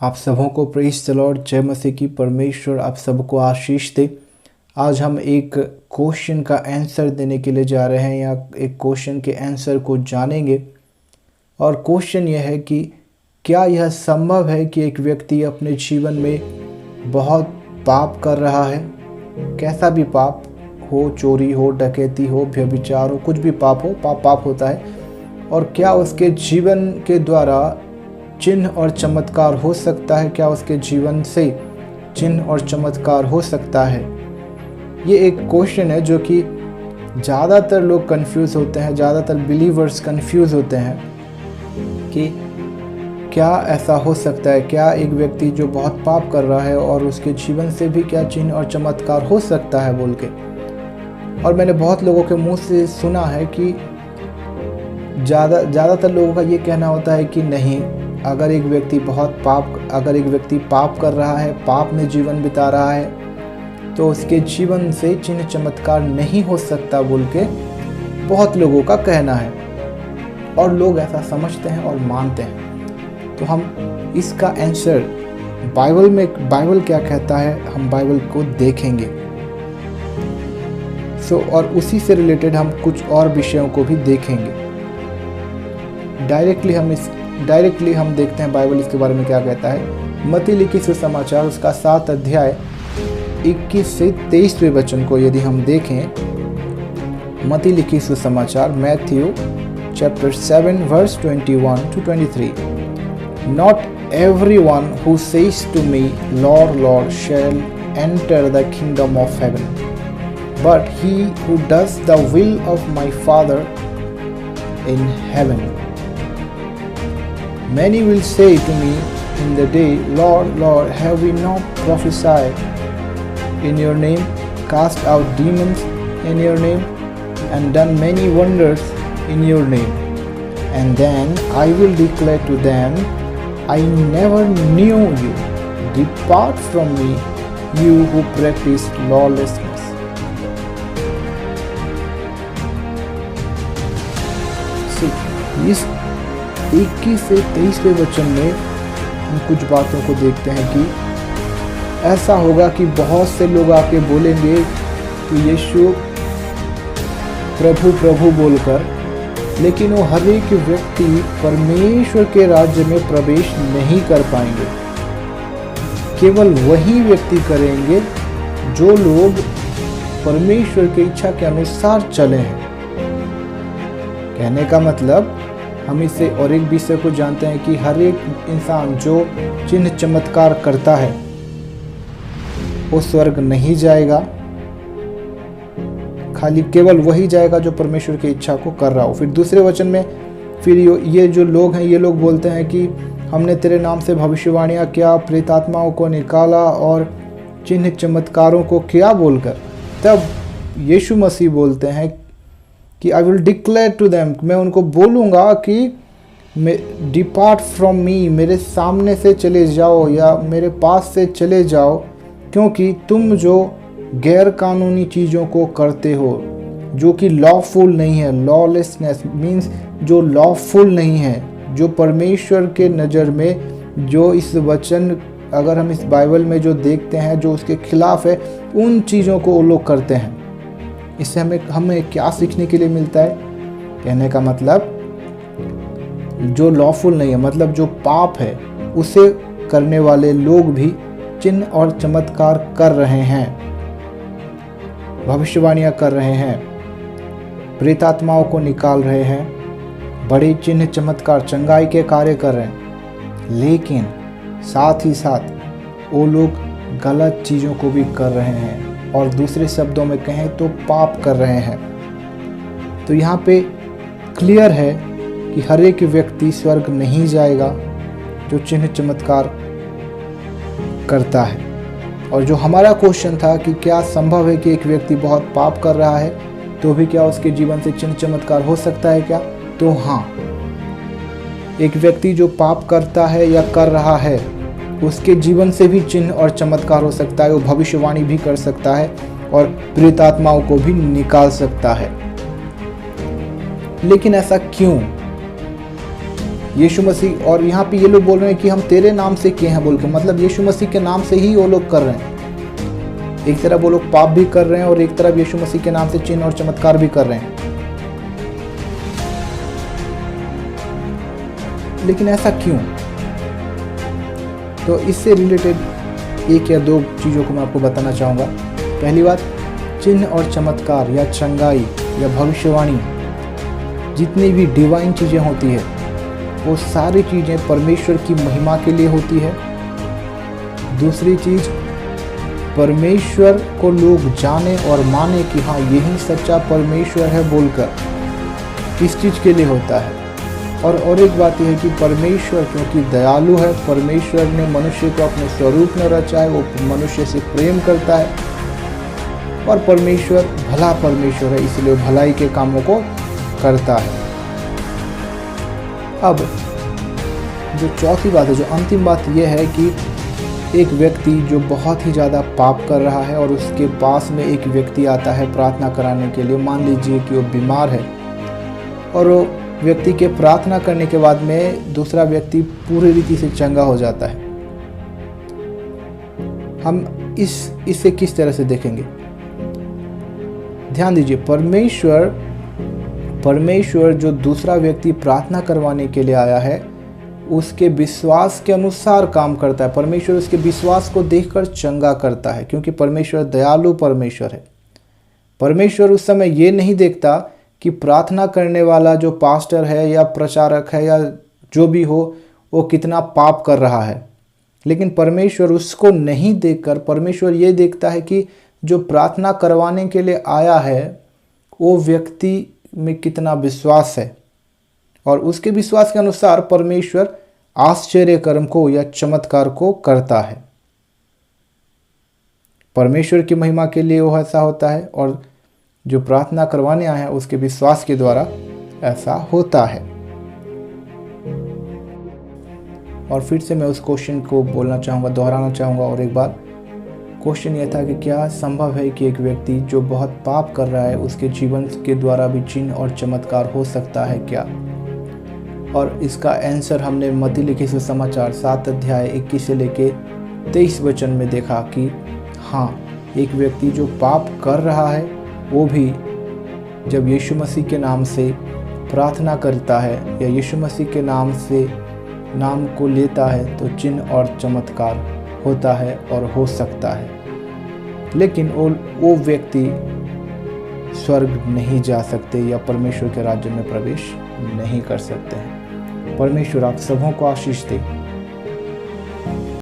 आप सबों को प्रेज़ द लॉर्ड, जय मसीह की। परमेश्वर आप सबको आशीष दे। आज हम एक क्वेश्चन का आंसर देने के लिए जा रहे हैं या एक क्वेश्चन के आंसर को जानेंगे। और क्वेश्चन यह है कि क्या यह संभव है कि एक व्यक्ति अपने जीवन में बहुत पाप कर रहा है, कैसा भी पाप हो, चोरी हो, डकैती हो, व्यभिचार हो, कुछ भी पाप हो, पाप होता है, और क्या उसके जीवन के द्वारा चिन्ह और चमत्कार हो सकता है? क्या उसके जीवन से चिन्ह और चमत्कार हो सकता है? ये एक क्वेश्चन है जो कि ज़्यादातर लोग कंफ्यूज होते हैं, ज़्यादातर बिलीवर्स कंफ्यूज होते हैं कि क्या ऐसा हो सकता है। क्या एक व्यक्ति जो बहुत पाप कर रहा है और उसके जीवन से भी क्या चिन्ह और चमत्कार हो सकता है बोल के। और मैंने बहुत लोगों के मुंह से सुना है कि ज़्यादातर लोगों का ये कहना होता है कि नहीं, अगर एक व्यक्ति पाप कर रहा है, पाप में जीवन बिता रहा है, तो उसके जीवन से चिन्ह चमत्कार नहीं हो सकता बोल के बहुत लोगों का कहना है, और लोग ऐसा समझते हैं और मानते हैं। तो हम इसका आंसर बाइबल क्या कहता है, हम बाइबल को देखेंगे। और उसी से रिलेटेड हम कुछ और विषयों को भी देखेंगे। डायरेक्टली हम देखते हैं बाइबल इसके बारे में क्या कहता है। मत्ती लिखी सुसमाचार उसका 7 अध्याय 21 से 23वें वचन को यदि हम देखें, मत्ती लिखी सुसमाचार Matthew chapter 7 verse 21 to 23। Not everyone who says to me, Lord, Lord, shall enter the kingdom of heaven, but he who does the will of my Father in heaven. Many will say to me in the day, Lord, Lord, have we not prophesied in your name, cast out demons in your name, and done many wonders in your name? And then I will declare to them, I never knew you. Depart from me, you who practice lawlessness. See, इस 21 से 23वें वचन में हम कुछ बातों को देखते हैं कि ऐसा होगा कि बहुत से लोग आके बोलेंगे कि यीशु प्रभु प्रभु बोलकर, लेकिन वो हर एक व्यक्ति परमेश्वर के राज्य में प्रवेश नहीं कर पाएंगे। केवल वही व्यक्ति करेंगे जो लोग परमेश्वर की इच्छा के अनुसार चले हैं। कहने का मतलब हम इससे और एक विषय को जानते हैं कि हर एक इंसान जो चिन्ह चमत्कार करता है वो स्वर्ग नहीं जाएगा, खाली केवल वही जाएगा जो परमेश्वर की इच्छा को कर रहा हो। फिर दूसरे वचन में फिर ये जो लोग हैं, ये लोग बोलते हैं कि हमने तेरे नाम से भविष्यवाणियाँ किया, प्रेत आत्माओं को निकाला और चिन्ह चमत्कारों को किया बोलकर। तब यीशु मसीह बोलते हैं कि I will declare to them, मैं उनको बोलूँगा कि डिपार्ट फ्रॉम मी, मेरे सामने से चले जाओ या मेरे पास से चले जाओ, क्योंकि तुम जो गैर कानूनी चीज़ों को करते हो, जो कि लॉफुल नहीं है। लॉलेसनेस मीन्स जो लॉफुल नहीं है, जो परमेश्वर के नज़र में, जो इस वचन अगर हम इस बाइबल में जो देखते हैं जो उसके खिलाफ है, उन चीज़ों को वो लोग करते हैं। इससे हमें क्या सीखने के लिए मिलता है? कहने का मतलब जो लॉफुल नहीं है, मतलब जो पाप है, उसे करने वाले लोग भी चिन्ह और चमत्कार कर रहे हैं, भविष्यवाणियां कर रहे हैं, प्रेतात्माओं को निकाल रहे हैं, बड़े चिन्ह चमत्कार चंगाई के कार्य कर रहे हैं, लेकिन साथ ही साथ वो लोग गलत चीज़ों को भी कर रहे हैं, और दूसरे शब्दों में कहें तो पाप कर रहे हैं। तो यहाँ पे क्लियर है कि हर एक व्यक्ति स्वर्ग नहीं जाएगा जो चिन्ह चमत्कार करता है। और जो हमारा क्वेश्चन था कि क्या संभव है कि एक व्यक्ति बहुत पाप कर रहा है तो भी क्या उसके जीवन से चिन्ह चमत्कार हो सकता है क्या? तो हाँ, एक व्यक्ति जो पाप करता है या कर रहा है उसके जीवन से भी चिन्ह और चमत्कार हो सकता है। वो भविष्यवाणी भी कर सकता है और प्रेत आत्माओं को भी निकाल सकता है। लेकिन ऐसा क्यों? यीशु मसीह, और यहाँ पे ये लोग बोल रहे हैं कि हम तेरे नाम से किए हैं बोल के, मतलब यीशु मसीह के नाम से ही वो लोग कर रहे हैं। एक तरफ वो लोग पाप भी कर रहे हैं और एक तरफ यीशु मसीह के नाम से चिन्ह और चमत्कार भी कर रहे हैं। लेकिन ऐसा क्यों? तो इससे रिलेटेड एक या दो चीज़ों को मैं आपको बताना चाहूँगा। पहली बात, चिन्ह और चमत्कार या चंगाई या भविष्यवाणी, जितनी भी डिवाइन चीज़ें होती है, वो सारी चीज़ें परमेश्वर की महिमा के लिए होती है। दूसरी चीज़, परमेश्वर को लोग जाने और माने कि हाँ यही सच्चा परमेश्वर है बोलकर, इस चीज़ के लिए होता है। और एक बात यह है कि परमेश्वर क्योंकि दयालु है, परमेश्वर ने मनुष्य को अपने स्वरूप में रचा है, वो मनुष्य से प्रेम करता है और परमेश्वर भला परमेश्वर है, इसलिए भलाई के कामों को करता है। अब जो चौथी बात है, जो अंतिम बात यह है कि एक व्यक्ति जो बहुत ही ज़्यादा पाप कर रहा है और उसके पास में एक व्यक्ति आता है प्रार्थना कराने के लिए। मान लीजिए कि वो बीमार है और वो व्यक्ति के प्रार्थना करने के बाद में दूसरा व्यक्ति पूरी रीति से चंगा हो जाता है। हम इससे किस तरह से देखेंगे? ध्यान दीजिए, परमेश्वर जो दूसरा व्यक्ति प्रार्थना करवाने के लिए आया है उसके विश्वास के अनुसार काम करता है। परमेश्वर उसके विश्वास को देखकर चंगा करता है, क्योंकि परमेश्वर दयालु परमेश्वर है। परमेश्वर उस समय ये नहीं देखता कि प्रार्थना करने वाला जो पास्टर है या प्रचारक है या जो भी हो वो कितना पाप कर रहा है, लेकिन परमेश्वर उसको नहीं देखकर परमेश्वर ये देखता है कि जो प्रार्थना करवाने के लिए आया है वो व्यक्ति में कितना विश्वास है, और उसके विश्वास के अनुसार परमेश्वर आश्चर्य कर्म को या चमत्कार को करता है। परमेश्वर की महिमा के लिए वो ऐसा होता है और जो प्रार्थना करवाने आए हैं उसके विश्वास के द्वारा ऐसा होता है। और फिर से मैं उस क्वेश्चन को बोलना चाहूँगा, दोहराना चाहूँगा और एक बार। क्वेश्चन यह था कि क्या संभव है कि एक व्यक्ति जो बहुत पाप कर रहा है उसके जीवन के द्वारा भी चिन्ह और चमत्कार हो सकता है क्या? और इसका आंसर हमने मत्ती लिखे सुसमाचार 7 अध्याय 21 से लेके 23 वचन में देखा कि हाँ, एक व्यक्ति जो पाप कर रहा है वो भी जब यीशु मसीह के नाम से प्रार्थना करता है या यीशु मसीह के नाम से नाम को लेता है तो चिन्ह और चमत्कार होता है और हो सकता है। लेकिन वो व्यक्ति स्वर्ग नहीं जा सकते या परमेश्वर के राज्य में प्रवेश नहीं कर सकते हैं। परमेश्वर आप सबों को आशीष दे।